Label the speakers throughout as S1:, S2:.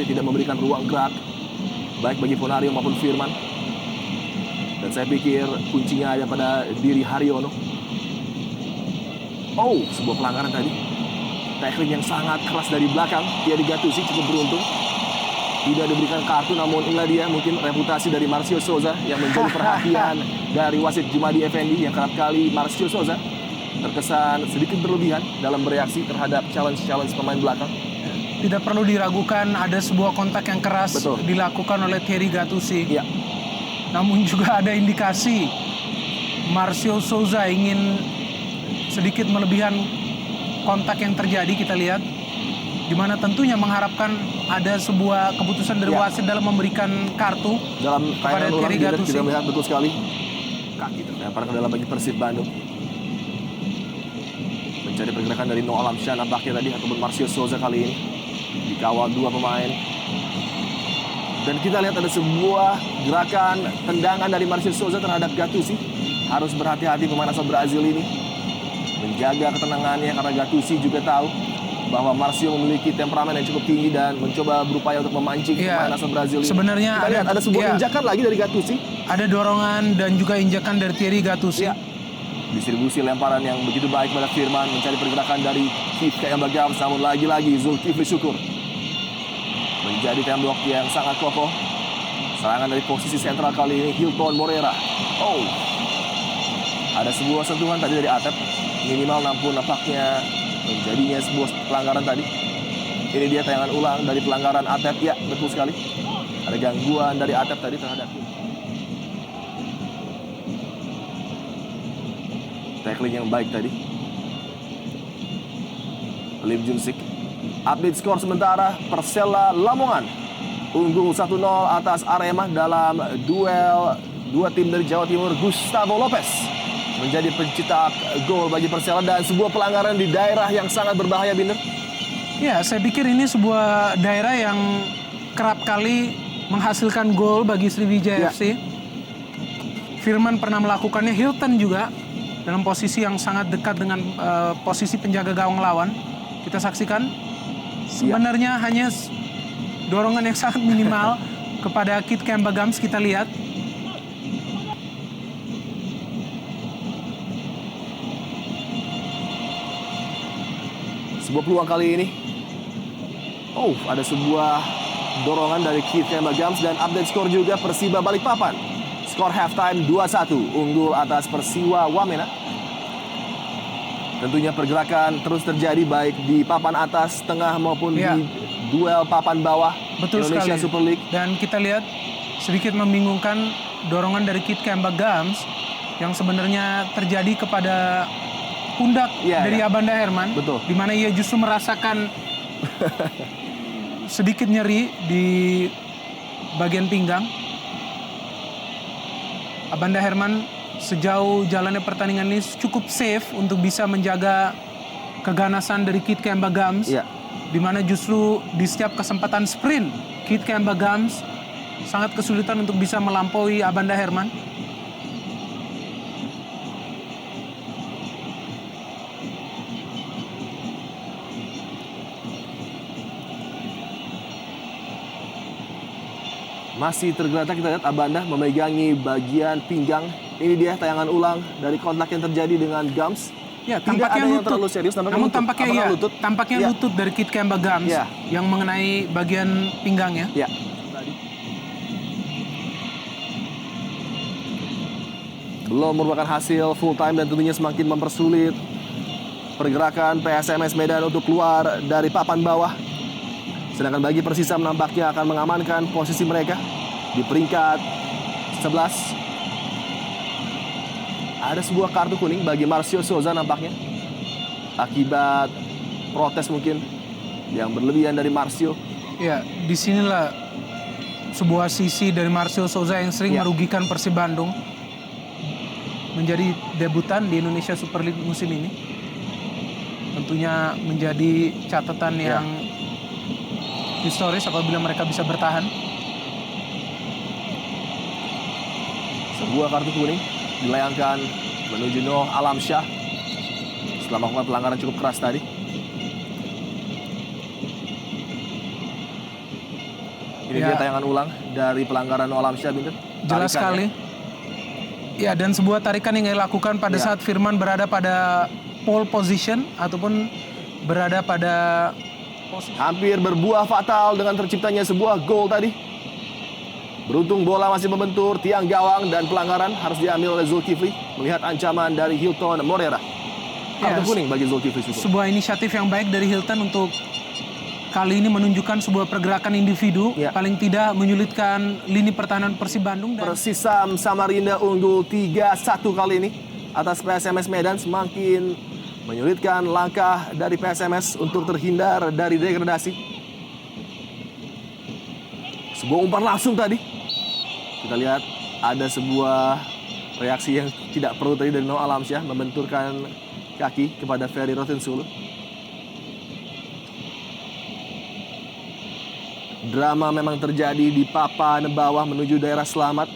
S1: tidak memberikan ruang gerak baik bagi Ponario maupun Firman. Dan saya pikir kuncinya ada pada diri Haryono. Oh, sebuah pelanggaran tadi. Tackling yang sangat keras dari belakang. Thierry Gattuso cukup beruntung. Tidak diberikan kartu, namun inilah dia mungkin reputasi dari Marcio Souza yang menjadi perhatian dari wasit Jumadi Effendi, yang kerap kali Marcio Souza terkesan sedikit berlebihan dalam bereaksi terhadap challenge-challenge pemain belakang.
S2: Tidak perlu diragukan ada sebuah kontak yang keras dilakukan oleh Thierry Gattuso.
S1: Ya.
S2: Namun juga ada indikasi Marcio Souza ingin sedikit melebihan kontak yang terjadi, kita lihat. Di mana tentunya mengharapkan ada sebuah keputusan dari wasit dalam memberikan kartu
S1: dalam
S2: kepada Thierry Gattuso.
S1: Kita melihat betul sekali kaki terlempar ke dalam bagi Persib Bandung. Mencari pergerakan dari Noah Alamsyah nampaknya tadi, ataupun Marcio Souza kali ini. Dikawal dua pemain. Dan kita lihat ada sebuah gerakan tendangan dari Marcio Souza terhadap Gattuso. Harus berhati-hati pemain asal Brazil ini. Menjaga ketenangannya karena Gattuso juga tahu bahwa Marcio memiliki temperamen yang cukup tinggi dan mencoba berupaya untuk memancing pemain asal Brazil ini.
S2: Sebenarnya
S1: kita lihat ada sebuah injakan lagi dari Gattuso.
S2: Ada dorongan dan juga injakan dari Thierry Gattuso.
S1: Ya. Distribusi lemparan yang begitu baik pada Firman, mencari pergerakan dari Keith Kayambagams, namun lagi-lagi Zulkifli Syukur menjadi tembok yang sangat kokoh. Serangan dari posisi sentral kali ini Hilton Morera. Oh, ada sebuah sentuhan tadi dari Atep, minimal namun nampaknya menjadinya sebuah pelanggaran tadi. Ini dia tayangan ulang dari pelanggaran Atep. Ya, betul sekali. Ada gangguan dari Atep tadi terhadap tackling yang baik tadi. Lim Junsik. Update skor sementara, Persela Lamongan unggul 1-0 atas Arema dalam duel dua tim dari Jawa Timur. Gustavo Lopez menjadi pencetak gol bagi Persela, dan sebuah pelanggaran di daerah yang sangat berbahaya, Binder.
S2: Ya, saya pikir ini sebuah daerah yang kerap kali menghasilkan gol bagi Sriwijaya FC. Firman pernah melakukannya, Hilton juga dalam posisi yang sangat dekat dengan posisi penjaga gawang lawan. Kita saksikan sebenarnya hanya dorongan yang sangat minimal kepada Keith Kayambagams. Kita lihat
S1: sebuah peluang kali ini. Oh, ada sebuah dorongan dari Keith Kayambagams, dan update skor juga Persiba Balikpapan. Skor halftime 2-1 unggul atas Persiwa Wamena. Tentunya pergerakan terus terjadi baik di papan atas, tengah maupun di duel papan bawah.
S2: Betul
S1: Indonesia
S2: sekali.
S1: Super League.
S2: Dan kita lihat sedikit membingungkan dorongan dari Keith Kayambagams yang sebenarnya terjadi kepada pundak dari Abanda Herman.
S1: Betul.
S2: Di mana ia justru merasakan sedikit nyeri di bagian pinggang. Abanda Herman sejauh jalannya pertandingan ini cukup safe untuk bisa menjaga keganasan dari Keith Kayambagams. Di mana justru di setiap kesempatan sprint, Keith Kayambagams sangat kesulitan untuk bisa melampaui Abanda Herman.
S1: Masih tergeletak, kita lihat Abanda memegangi bagian pinggang. Ini dia tayangan ulang dari kontak yang terjadi dengan Gams.
S2: Ya,
S1: tidak ada yang terlalu serius,
S2: namun tampaknya
S1: lutut.
S2: Tampaknya lutut dari Keith Kayambagams yang mengenai bagian pinggangnya.
S1: Ya. Belum merupakan hasil full time dan tentunya semakin mempersulit pergerakan PSMS Medan untuk keluar dari papan bawah. Sedangkan bagi Persisam nampaknya akan mengamankan posisi mereka di peringkat 11. Ada sebuah kartu kuning bagi Marcio Souza nampaknya. Akibat protes mungkin yang berlebihan dari Marcio.
S2: Ya, disinilah sebuah sisi dari Marcio Souza yang sering merugikan Persib Bandung. Menjadi debutan di Indonesia Super League musim ini. Tentunya menjadi catatan yang historis apabila mereka bisa bertahan.
S1: Sebuah kartu kuning dilayangkan menuju Noah Alamsyah setelah melakukan pelanggaran cukup keras tadi. Ini dia tayangan ulang dari pelanggaran Noah Alamsyah, Binter.
S2: Jelas sekali. Ya, dan sebuah tarikan yang dilakukan pada saat Firman berada pada pole position ataupun berada pada posisi.
S1: Hampir berbuah fatal dengan terciptanya sebuah gol tadi. Beruntung bola masih membentur tiang gawang dan pelanggaran harus diambil oleh Zulkifli melihat ancaman dari Hilton Moreira. Kartu kuning bagi Zulkifli.
S2: Sebuah inisiatif yang baik dari Hilton untuk kali ini menunjukkan sebuah pergerakan individu, paling tidak menyulitkan lini pertahanan Persib Bandung.
S1: Persisam Samarinda unggul 3-1 kali ini atas PSMS Medan, semakin menyulitkan langkah dari PSMS untuk terhindar dari degradasi. Sebuah umpan langsung tadi. Kita lihat ada sebuah reaksi yang tidak perlu tadi dari Noah Alamsyah, membenturkan kaki kepada Ferry Rotinsulu. Drama memang terjadi di papan bawah menuju daerah selamat,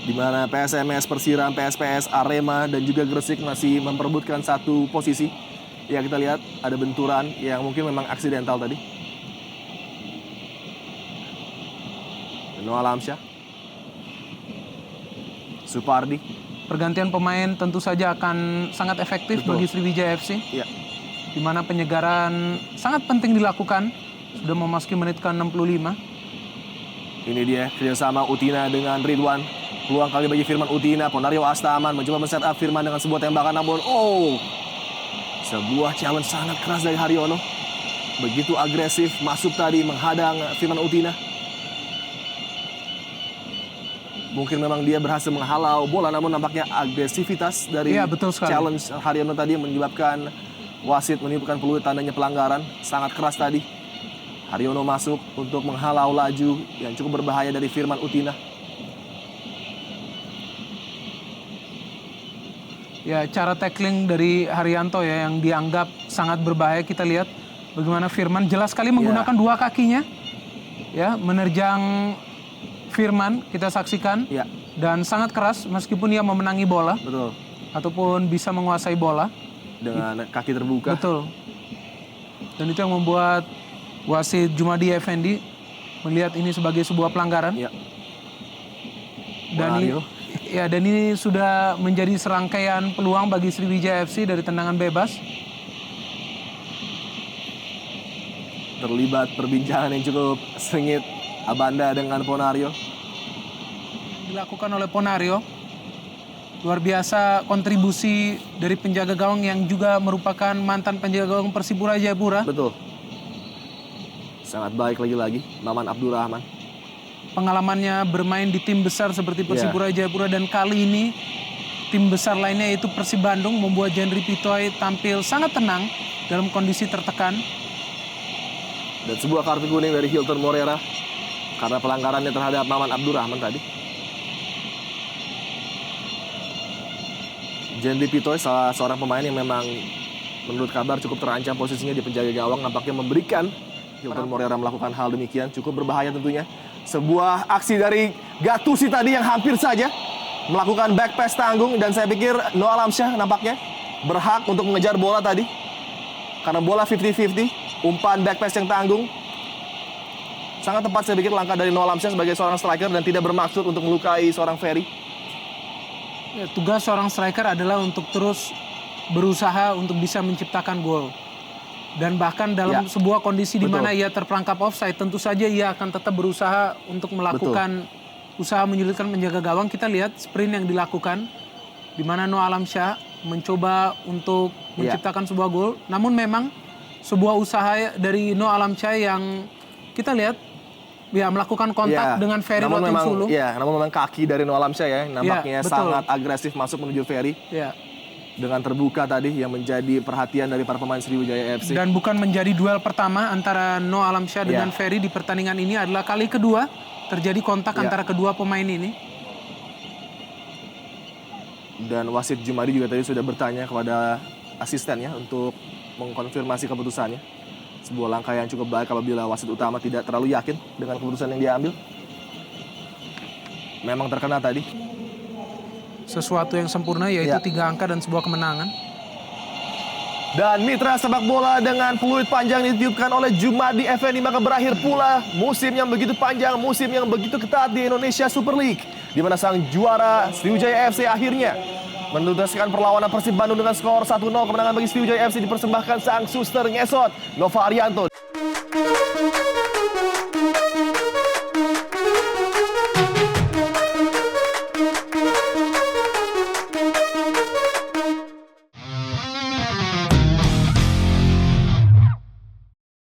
S1: di mana PSMS, Persiram, PSPS, Arema, dan juga Gresik masih memperebutkan satu posisi. Ya, kita lihat ada benturan yang mungkin memang aksidental tadi. Noah Alamsyah, Supardi.
S2: Pergantian pemain tentu saja akan sangat efektif bagi Sriwijaya FC.
S1: Ya.
S2: Di mana penyegaran sangat penting dilakukan. Sudah memasuki menit ke-65.
S1: Ini dia kerjasama Utina dengan Ridwan. Peluang kali bagi Firman Utina. Ponario Astaman mencoba men-set up Firman dengan sebuah tembakan, namun sebuah challenge sangat keras dari Haryono. Begitu agresif masuk tadi menghadang Firman Utina. Mungkin memang dia berhasil menghalau bola, namun nampaknya agresivitas dari challenge Haryono tadi menyebabkan wasit meniupkan peluit tandanya pelanggaran. Sangat keras tadi. Haryono masuk untuk menghalau laju yang cukup berbahaya dari Firman Utina.
S2: Ya, cara tackling dari Haryanto ya yang dianggap sangat berbahaya. Kita lihat bagaimana Firman jelas sekali menggunakan dua kakinya. Ya, menerjang Firman, kita saksikan. Dan sangat keras meskipun dia memenangi bola.
S1: Betul.
S2: Ataupun bisa menguasai bola.
S1: Dengan kaki terbuka.
S2: Betul. Dan itu yang membuat wasit Jumadi Effendi melihat ini sebagai sebuah pelanggaran.
S1: Ya.
S2: Dan ini sudah menjadi serangkaian peluang bagi Sriwijaya FC dari tendangan bebas.
S1: Terlibat perbincangan yang cukup sengit Abanda dengan Ponario.
S2: Dilakukan oleh Ponario. Luar biasa kontribusi dari penjaga gawang yang juga merupakan mantan penjaga gawang Persipura Jayapura.
S1: Betul. Sangat baik lagi-lagi, Maman Abdurrahman.
S2: Pengalamannya bermain di tim besar seperti Persipura Jayapura, dan kali ini tim besar lainnya yaitu Persib Bandung membuat Jendri Pitoy tampil sangat tenang dalam kondisi tertekan.
S1: Dan sebuah kartu kuning dari Hilton Moreira karena pelanggarannya terhadap Maman Abdurrahman tadi. Jendri Pitoy salah seorang pemain yang memang menurut kabar cukup terancam posisinya di penjaga gawang, nampaknya memberikan Hilton Moreira melakukan hal demikian. Cukup berbahaya tentunya. Sebuah aksi dari Gattuso tadi yang hampir saja melakukan back pass tanggung, dan saya pikir Noah Alamsyah nampaknya berhak untuk mengejar bola tadi. Karena bola 50-50, umpan back pass yang tanggung. Sangat tepat saya pikir langkah dari Noah Alamsyah sebagai seorang striker dan tidak bermaksud untuk melukai seorang Ferry.
S2: Ya, tugas seorang striker adalah untuk terus berusaha untuk bisa menciptakan gol. Dan bahkan dalam sebuah kondisi di mana ia terperangkap offside, tentu saja ia akan tetap berusaha untuk melakukan usaha menyulitkan menjaga gawang. Kita lihat sprint yang dilakukan, di mana Noah Alamsyah mencoba untuk menciptakan sebuah gol. Namun memang sebuah usaha dari Noah Alamsyah yang kita lihat melakukan kontak dengan Ferry Rotinsulu.
S1: Namun memang kaki dari Noah Alamsyah ya, nampaknya sangat agresif masuk menuju Ferry. Dengan terbuka tadi yang menjadi perhatian dari para pemain Sriwijaya FC.
S2: Dan bukan menjadi duel pertama antara Noah Alamsyah dengan Ferry di pertandingan ini, adalah kali kedua terjadi kontak antara kedua pemain ini.
S1: Dan wasit Jumadi juga tadi sudah bertanya kepada asistennya untuk mengkonfirmasi keputusannya. Sebuah langkah yang cukup baik apabila wasit utama tidak terlalu yakin dengan keputusan yang diambil. Memang terkena tadi.
S2: Sesuatu yang sempurna yaitu 3 angka dan sebuah kemenangan.
S1: Dan mitra sepak bola dengan peluit panjang ditiupkan oleh Jumadi Effendi, maka berakhir pula musim yang begitu panjang, musim yang begitu ketat di Indonesia Super League, di mana sang juara Sriwijaya FC akhirnya menuntaskan perlawanan Persib Bandung dengan skor 1-0. Kemenangan bagi Sriwijaya FC dipersembahkan sang suster ngesot Nova Arianto.